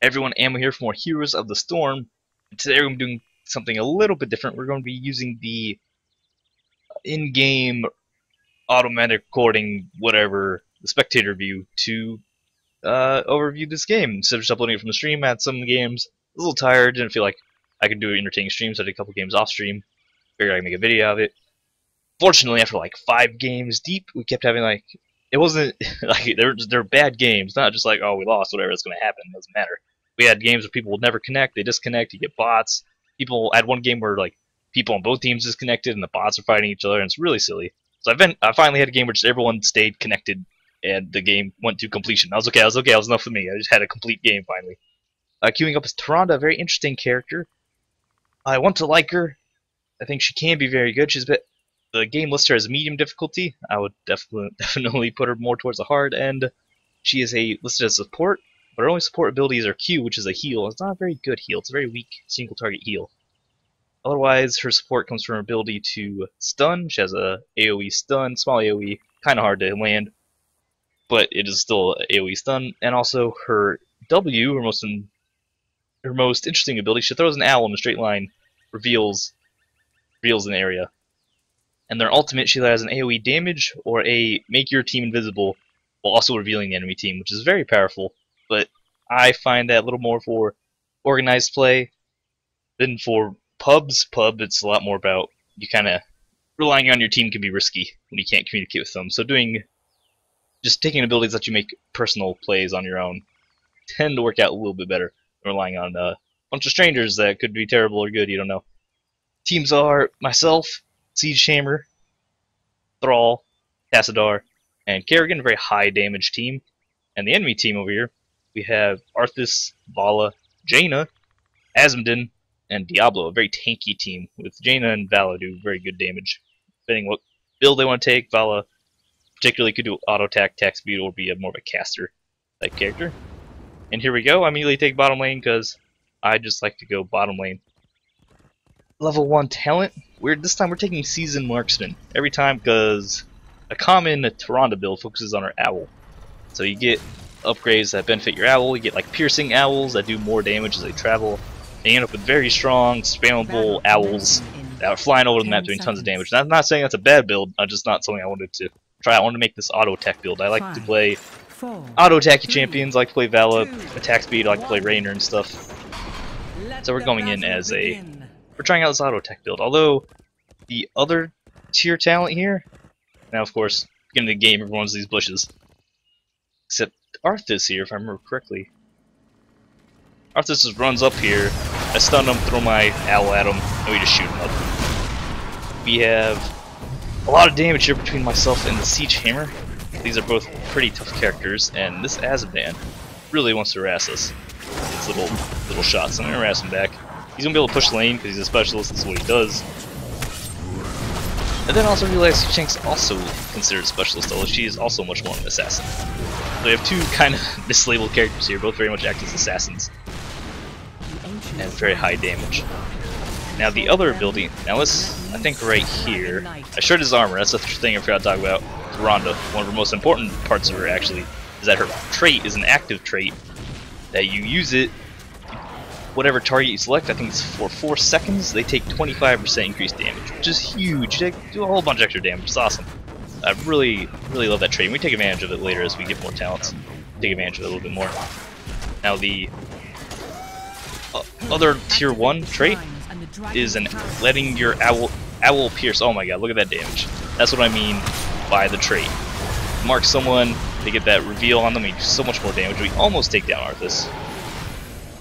Everyone, Ammo here for more Heroes of the Storm. And today we're doing something a little bit different. We're going to be using the in-game automatic recording, whatever, the spectator view to overview this game. Instead of just uploading it from the stream, I had some games a little tired, didn't feel like I could do an entertaining stream, so I did a couple games off stream. Figured I'd make a video of it. Fortunately, after like 5 games deep, we kept having like, it wasn't like they're bad games, not just like, oh, we lost, whatever, it's going to happen, it doesn't matter. We had games where people would never connect, they disconnect, you get bots. People had one game where like people on both teams disconnected and the bots are fighting each other, and it's really silly. So I finally had a game where just everyone stayed connected and the game went to completion. I was okay, it was enough for me. I just had a complete game finally. Queuing up is Tyrande, a very interesting character. I want to like her. I think she can be very good. The game lists her as medium difficulty. I would definitely put her more towards the hard end. She is listed as support, but her only support ability is her Q, which is a heal. It's not a very good heal. It's a very weak single target heal. Otherwise, her support comes from her ability to stun. She has a AoE stun, small AoE, kind of hard to land, but it is still AoE stun. And also her W, her most interesting ability, she throws an owl in a straight line, reveals an area. And their ultimate, she either has an AoE damage or a make your team invisible while also revealing the enemy team, which is very powerful. But I find that a little more for organized play than for pubs. Pub, it's a lot more about you kind of relying on your team can be risky when you can't communicate with them. So just taking abilities that you make personal plays on your own tend to work out a little bit better than relying on a bunch of strangers that could be terrible or good, you don't know. Teams are myself, Siege Hammer, Thrall, Tassadar, and Kerrigan, a very high damage team. And the enemy team over here, we have Arthas, Vala, Jaina, Azmodan, and Diablo, a very tanky team, with Jaina and Vala do very good damage. Depending what build they want to take, Vala particularly could do auto attack, attack speed, or be more of a caster type character. And here we go, I immediately take bottom lane because I just like to go bottom lane. Level 1 talent. This time we're taking Seasoned Marksman every time because a common Tyrande build focuses on our owl. So you get upgrades that benefit your owl, you get like piercing owls that do more damage as they travel, and you end up with very strong, spammable owls that are flying over the map doing tons of damage. And I'm not saying that's a bad build, I'm just not something I wanted to try. I wanted to make this auto attack build. I like to play auto attacky champions, I like to play Vala, attack speed, I like to play Rainer and stuff. So we're going in as we're trying out this auto attack build. Although the other tier talent here, now of course, beginning of the game, everyone's these bushes. Except Arthas here, if I remember correctly. Arthas just runs up here, I stun him, throw my owl at him, and we just shoot him up. We have a lot of damage here between myself and the Siege Hammer. These are both pretty tough characters, and this Azmodan really wants to harass us. It's little shots, so I'm gonna harass him back. He's gonna be able to push lane because he's a specialist, that's what he does. And then also realize Shank's also considered a specialist, although she is also much more of an assassin. So we have two kind of mislabeled characters here, both very much act as assassins. And very high damage. Now the other ability, I think right here, I showed his armor, that's the thing I forgot to talk about. Tyrande, one of her most important parts of her actually, is that her trait is an active trait, that you use it, whatever target you select, I think it's for 4 seconds, they take 25% increased damage, which is huge. They do a whole bunch of extra damage, it's awesome. I really love that trait, and we take advantage of it later as we get more talents. Take advantage of it a little bit more. Now the other tier 1 trait is letting your owl pierce. Oh my god, look at that damage. That's what I mean by the trait. Mark someone, they get that reveal on them, they do so much more damage. We almost take down Arthas.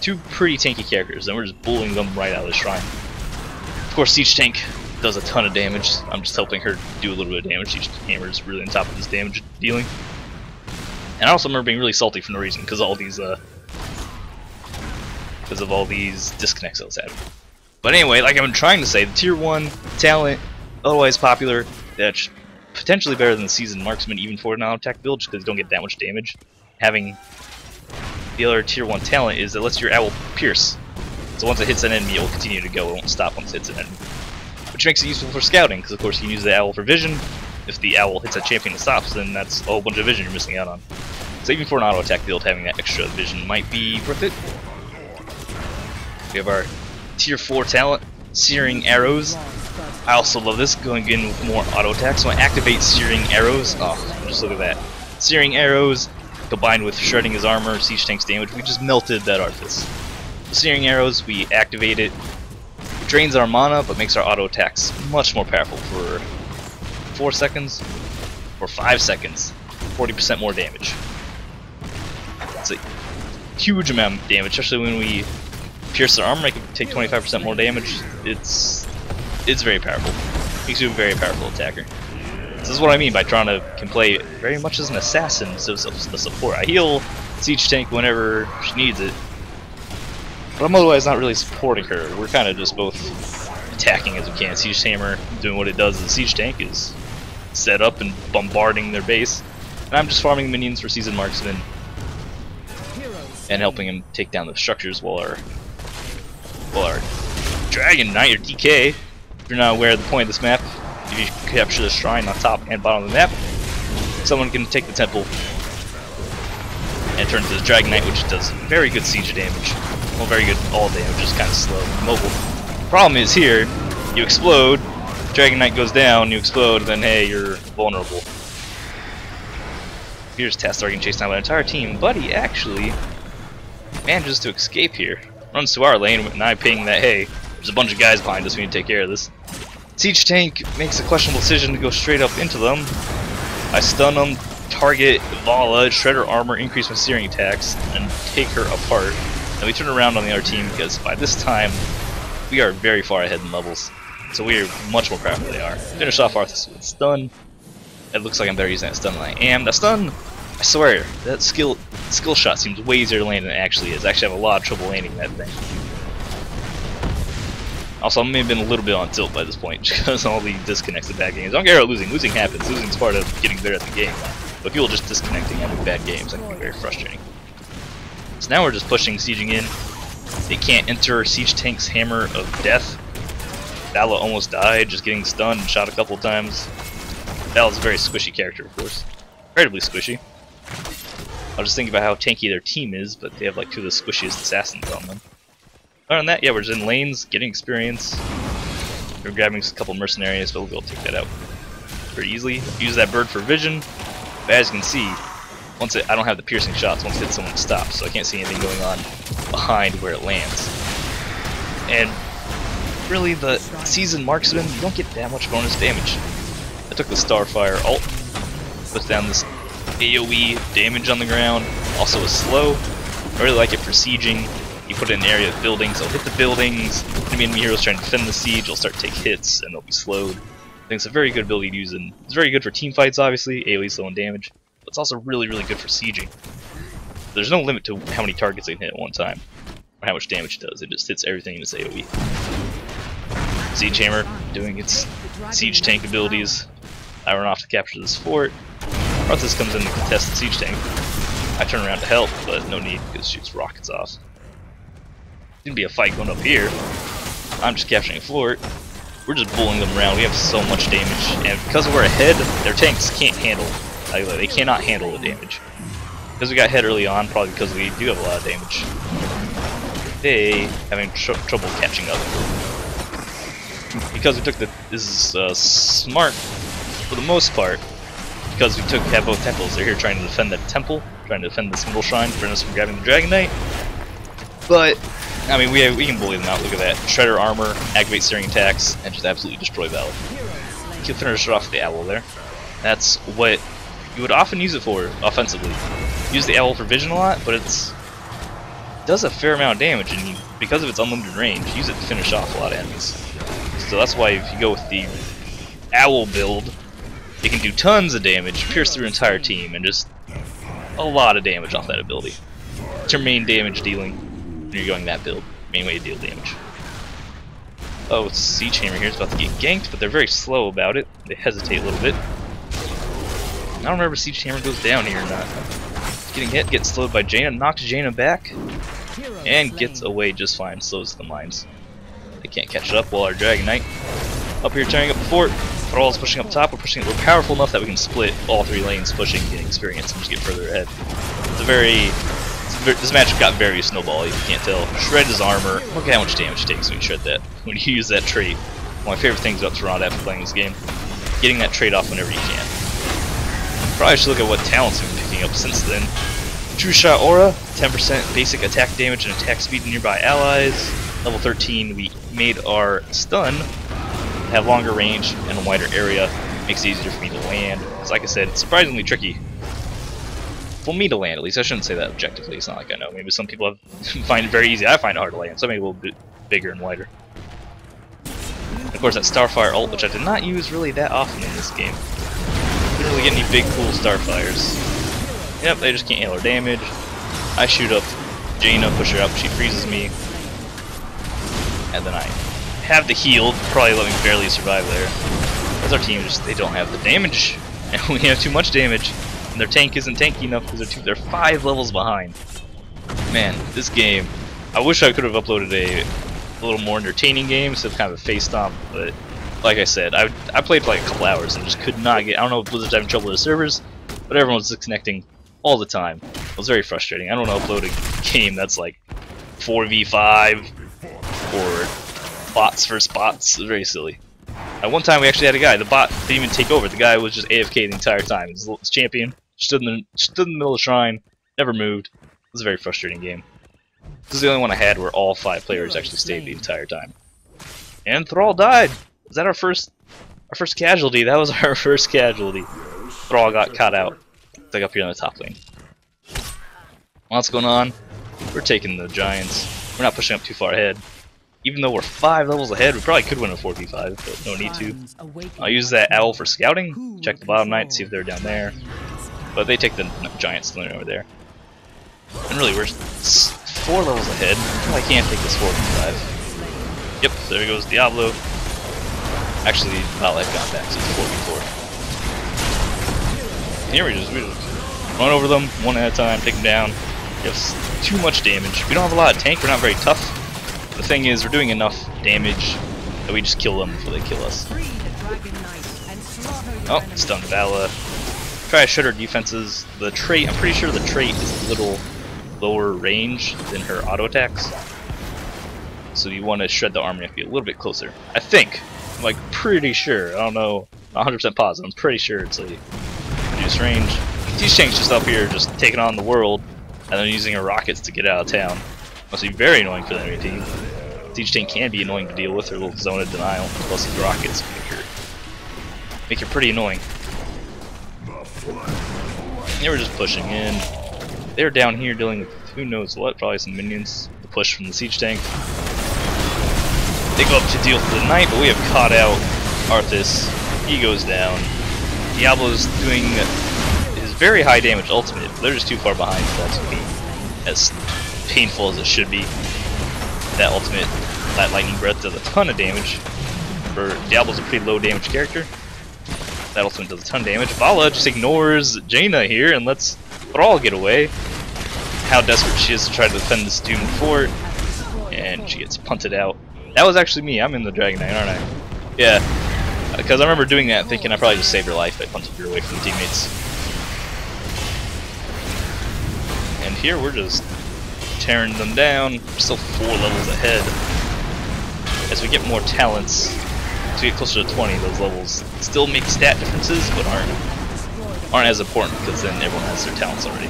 Two pretty tanky characters, and we're just bullying them right out of the shrine. Of course, Siege Tank does a ton of damage. I'm just helping her do a little bit of damage. Siege Hammer is really on top of this damage dealing. And I also remember being really salty for no reason because of all these disconnects I was having. But anyway, like I've been trying to say, the tier 1 talent, otherwise popular, that's potentially better than the Seasoned Marksman even for an auto attack build, just because you don't get that much damage. Having the other tier 1 talent is that lets your owl pierce. So once it hits an enemy, it will continue to go. It won't stop once it hits an enemy. Which makes it useful for scouting, because of course you can use the owl for vision. If the owl hits a champion that stops, then that's a whole bunch of vision you're missing out on. So even for an auto attack build, having that extra vision might be worth it. We have our tier 4 talent, Searing Arrows. I also love this, going in with more auto attacks. So I activate Searing Arrows. Oh, just look at that. Searing Arrows combined with shredding his armor, siege tanks damage. We just melted that Arthas. The Searing Arrows, we activate it. It drains our mana, but makes our auto attacks much more powerful for 4 seconds or 5 seconds. 40% more damage. It's a huge amount of damage, especially when we pierce their armor. I can take 25% more damage. It's very powerful. Makes you a very powerful attacker. This is what I mean by Tyrande can play very much as an assassin instead of a support. I heal siege tank whenever she needs it, but I'm otherwise not really supporting her. We're kind of just both attacking as we can. Siege Hammer doing what it does as a siege tank is set up and bombarding their base, and I'm just farming minions for Seasoned Marksman and helping him take down the structures while our Dragon Knight, or DK, if you're not aware of the point of this map, if you capture the shrine on top and bottom of the map, someone can take the temple and turn into the Dragon Knight, which does very good siege damage. Well, very good all damage, just kind of slow and mobile. Problem is here, you explode, Dragon Knight goes down, you explode, then hey, you're vulnerable. Here's Tastar getting chased down by the entire team, but he actually manages to escape here. Runs to our lane, and I ping that, hey, there's a bunch of guys behind us, we need to take care of this. Siege Tank makes a questionable decision to go straight up into them. I stun them, target Vala, shred her armor, increase my searing attacks, and take her apart. And we turn around on the other team because by this time, we are very far ahead in levels. So we are much more powerful than they are. Finish off Arthas with stun. It looks like I'm better using that stun than I am. That stun, I swear, that skill shot seems way easier to land than it actually is. I actually have a lot of trouble landing that thing. Also, I may have been a little bit on tilt by this point because all the disconnects of bad games. I don't care about losing. Losing happens. Losing is part of getting better at the game. But people just disconnecting having bad games, that can be very frustrating. So now we're just pushing, sieging in. They can't enter Siege Tank's Hammer of Death. Vala almost died, just getting stunned and shot a couple times. Vala's a very squishy character, of course. Incredibly squishy. I was just thinking about how tanky their team is, but they have like 2 of the squishiest assassins on them. Other than that, yeah, we're just in lanes, getting experience. We're grabbing a couple mercenaries, but we'll be able to take that out pretty easily. Use that bird for vision. But as you can see, I don't have the piercing shots. Once it hits someone, it stops, so I can't see anything going on behind where it lands. And really, the Seasoned Marksman, you don't get that much bonus damage. I took the Starfire ult, puts down this AoE damage on the ground, also is slow. I really like it for sieging. You put it in an area of buildings, it'll hit the buildings, enemy heroes trying to defend the siege, will start to take hits, and they'll be slowed. I think it's a very good ability to use, and it's very good for team fights, obviously, AoE slow and damage, but it's also really, really good for sieging. There's no limit to how many targets they can hit at one time, or how much damage it does, it just hits everything in its AoE. Siege Hammer doing its siege tank abilities. I run off to capture this fort. Arthas comes in to contest the siege tank. I turn around to help, but no need because it shoots rockets off. Gonna be a fight going up here. I'm just capturing a fort. We're just bullying them around. We have so much damage, and because we're ahead, their tanks can't handle. They cannot handle the damage. Because we got ahead early on, probably because we do have a lot of damage. They having trouble catching up. Because we took this is smart for the most part. Because we have both temples. They're here trying to defend that temple, trying to defend this middle shrine, prevent us from grabbing the Dragon Knight. But I mean, we can bully them out. Look at that. Shredder armor, activate searing attacks, and just absolutely destroy Vala. Kill finish it off with the owl there. That's what you would often use it for offensively. Use the owl for vision a lot, but it does a fair amount of damage, and because of its unlimited range, use it to finish off a lot of enemies. So that's why if you go with the owl build, it can do tons of damage, pierce through an entire team, and just a lot of damage off that ability. It's your main damage dealing when you're going that build. Main way to deal damage. Oh, Siege Hammer here is about to get ganked, but they're very slow about it. They hesitate a little bit. I don't remember if Siege Hammer goes down here or not. Getting hit, gets slowed by Jaina, knocks Jaina back, and gets away just fine. Slows the mines. They can't catch it up while our Dragon Knight up here tearing up the fort. Thrall's pushing up top. We're powerful enough that we can split all 3 lanes, pushing, getting experience, and just get further ahead. It's a this match got very snowball, if you can't tell. Shred his armor. Look at how much damage it takes when you shred that. When you use that trait. One of my favorite things about Tyrande after playing this game. Getting that trait off whenever you can. Probably should look at what talents we've been picking up since then. True Shot Aura, 10% basic attack damage and attack speed to nearby allies. Level 13, we made our stun have longer range and a wider area. Makes it easier for me to land. Because like I said, it's surprisingly tricky for me to land, at least. I shouldn't say that objectively, it's not like I know. Maybe some people find it very easy. I find it hard to land, so maybe a little bit bigger and wider. And of course that Starfire ult, which I did not use really that often in this game. Didn't really get any big cool Starfires. Yep, they just can't handle her damage. I shoot up Jaina, push her up, she freezes me. And then I have the heal, probably let me barely survive there. Because our team just, they don't have the damage. And we have too much damage. And their tank isn't tanky enough because they're 5 levels behind. Man, this game, I wish I could have uploaded a little more entertaining game instead of kind of a face stomp, but like I said, I played for like a couple hours and just could not get, I don't know if Blizzard's having trouble with the servers, but everyone was disconnecting all the time. It was very frustrating. I don't know, upload a game that's like 4v5 or bots versus bots. It was very silly. At one time we actually had a guy, the bot didn't even take over, the guy was just AFK the entire time. He was the champion, stood in the middle of the shrine, never moved. It was a very frustrating game. This is the only one I had where all 5 players actually stayed the entire time. And Thrall died! Is that our first casualty? That was our first casualty. Thrall got caught out. It's like up here on the top lane. What's going on? We're taking the Giants. We're not pushing up too far ahead. Even though we're 5 levels ahead, we probably could win a 4v5, but no need to. I'll use that owl for scouting. Check the bottom knight, see if they're down there. But they take the Giants over there. And really, we're 4 levels ahead. I can't take this 4v5. Yep, there goes Diablo. Actually, not life gone back, so it's 4v4. Here we just run over them one at a time, take them down. We have too much damage. We don't have a lot of tank, we're not very tough. The thing is, we're doing enough damage that we just kill them before they kill us. Oh, stunned Vala. Try to shut her defenses. The trait, I'm pretty sure the trait is a little lower range than her auto attacks. So you want to shred the armor, you have to be a little bit closer. I think. I'm like pretty sure. I don't know, 100% positive. I'm pretty sure it's a reduced range. Siege Tank's just up here, just taking on the world, and then using her rockets to get out of town. Must be very annoying for the enemy team. Siege Tank can be annoying to deal with. Her little zone of denial, plus his rockets make her pretty annoying. They were just pushing in. They're down here dealing with who knows what, probably some minions. The push from the Siege Tank. They go up to deal with the knight, but we have caught out Arthas. He goes down. Diablo's doing his very high damage ultimate. They're just too far behind for that to be as painful as it should be. That ultimate, that lightning breath does a ton of damage. For Diablo's a pretty low damage character. That ultimate does a ton of damage. Vala just ignores Jaina here and lets Thrall get away. How desperate she is to try to defend this doomed fort. And she gets punted out. That was actually me. I'm in the Dragon Knight, aren't I? Yeah. Because I remember doing that thinking I probably just saved her life by punting her away from the teammates. And here we're just tearing them down. We're still 4 levels ahead. As we get more talents, as we get closer to 20, those levels still make stat differences, but aren't as important because then everyone has their talents already.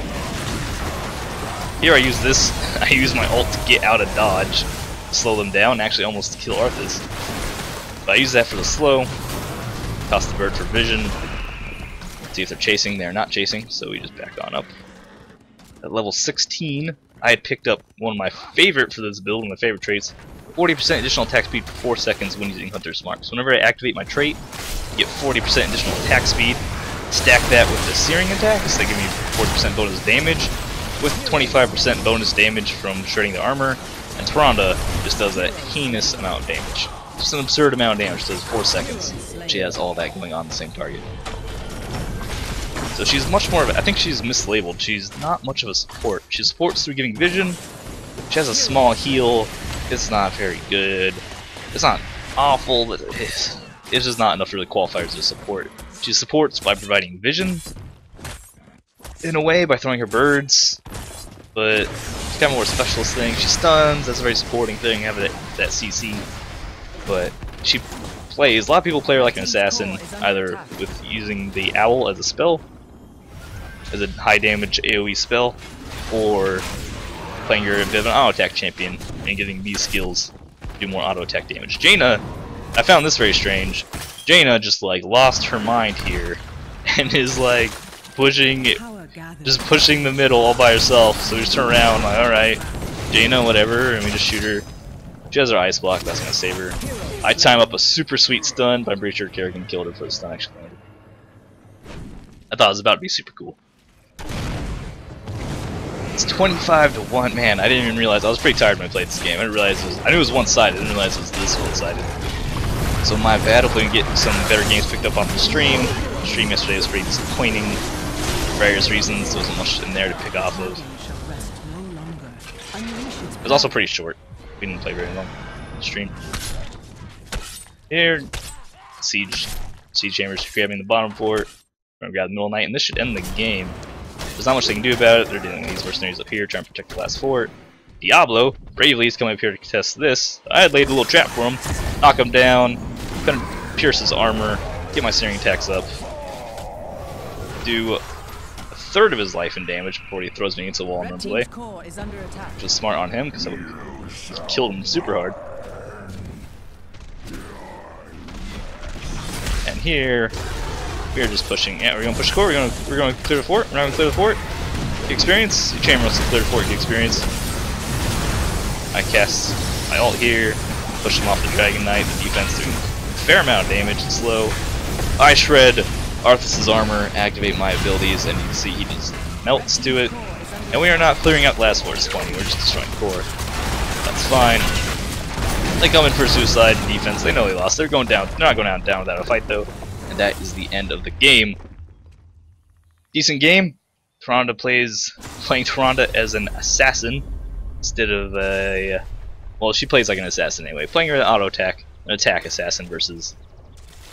Here I use this. I use my ult to get out of dodge, slow them down, and actually almost kill Arthas. But I use that for the slow. Toss the bird for vision. See if they're chasing. They're not chasing, so we just back on up. At level 16, I had picked up one of my favorite for this build, one of my favorite traits. 40% additional attack speed for 4 seconds when using Hunter's Mark. So whenever I activate my trait, I get 40% additional attack speed. Stack that with the Searing attacks, they give me 40% bonus damage, with 25% bonus damage from shredding the armor. And Tyrande just does a heinous amount of damage. Just an absurd amount of damage, does 4 seconds. She has all that going on the same target. So she's much more of a, I think she's mislabeled. She's not much of a support. She supports through giving vision. She has a small heal. It's not very good. It's not awful, but it's just not enough to really qualify as a support. She supports by providing vision, in a way, by throwing her birds. but she's got more specialist thing. She stuns, that's a very supporting thing, have that CC. But she plays, a lot of people play her like an assassin, either with using the owl as a spell, as a high damage AoE spell, or playing her a bit of an auto attack champion and getting these skills to do more auto attack damage. Jaina, I found this very strange. Jaina just like lost her mind here and is like pushing the middle all by herself. So we just turn around like, alright, Jaina, whatever, and we just shoot her. She has her ice block, that's gonna save her. I time up a super sweet stun, but I'm pretty sure Kerrigan killed her for the stun actually landed. I thought it was about to be super cool. It's 25 to 1, man, I didn't even realize, I was pretty tired when I played this game. I didn't realize it was, I knew it was one-sided, I didn't realize it was this one-sided. So my bad, hopefully we can get some better games picked up off the stream. The stream yesterday was pretty disappointing for various reasons, there wasn't much in there to pick off of. It was also pretty short, we didn't play very long on the stream. Here, siege chambers grabbing the bottom fort, we're gonna grab the middle knight, and this should end the game. There's not much they can do about it. They're dealing with these mercenaries up here, trying to protect the last fort. Diablo, bravely, is coming up here to contest this. I had laid a little trap for him, knock him down, gonna pierce his armor, get my searing attacks up, do a third of his life in damage before he throws me into the wall and runs away. Which was smart on him, because I would have killed him super hard. And here, we're just pushing. Yeah, we're gonna push the core. We're gonna clear the fort. We're not gonna clear the fort. Get experience. The chamber wants to clear the fort. Get experience. I cast my ult here. Push him off the Dragon Knight. The defense doing a fair amount of damage. It's slow. I shred Arthas' armor. Activate my abilities, and you can see he just melts to it. And we are not clearing out last fort's 20. We're just destroying core. That's fine. They come in for suicide defense. They know they lost. They're going down. They're not going down without a fight though. And that is the end of the game. Decent game. Tyrande playing Tyrande as an assassin instead of a, well, she plays like an assassin anyway. Playing her an auto attack, an attack assassin versus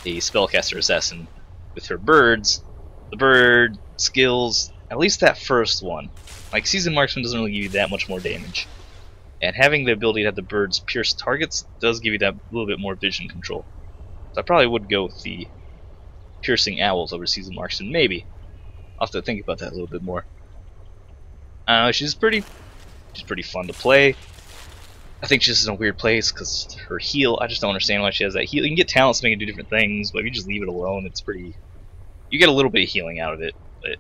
a spellcaster assassin with her birds. The bird skills, at least that first one. Like Seasoned Marksman doesn't really give you that much more damage, and having the ability to have the birds pierce targets does give you that little bit more vision control. So I probably would go with the piercing owls over Seasoned Marksman, maybe. I'll have to think about that a little bit more. She's pretty fun to play. I think she's just in a weird place because her heal, I just don't understand why she has that heal. You can get talents to make it do different things, but if you just leave it alone, it's pretty, you get a little bit of healing out of it, but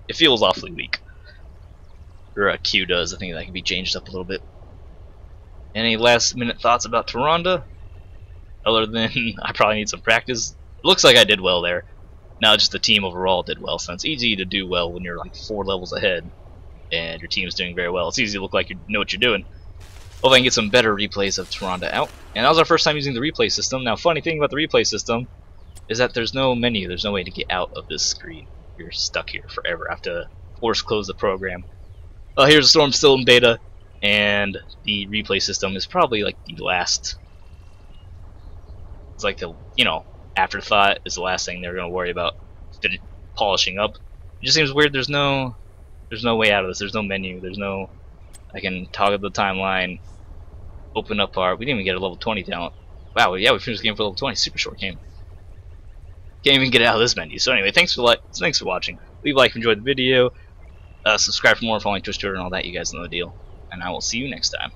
it feels awfully weak. Her Q does, I think that can be changed up a little bit. Any last minute thoughts about Tyrande? Other than I probably need some practice. It looks like I did well there. Now just the team overall did well, so it's easy to do well when you're like 4 levels ahead and your team is doing very well. It's easy to look like you know what you're doing. Hopefully I can get some better replays of Tyrande out. And that was our first time using the replay system. Now funny thing about the replay system is that there's no menu, there's no way to get out of this screen. You're stuck here forever. I have to force close the program. Well, here's a Storm still in beta, and the replay system is probably like the last, it's like the, you know, afterthought is the last thing they're going to worry about polishing up. It just seems weird. There's no way out of this. There's no menu. There's no, I can toggle the timeline, open up our, we didn't even get a level 20 talent. Wow, yeah, we finished the game for level 20. Super short game. Can't even get it out of this menu. So anyway, thanks for watching. Leave a like if you enjoyed the video. Subscribe for more, following Twitch, Twitter, and all that. You guys know the deal. And I will see you next time.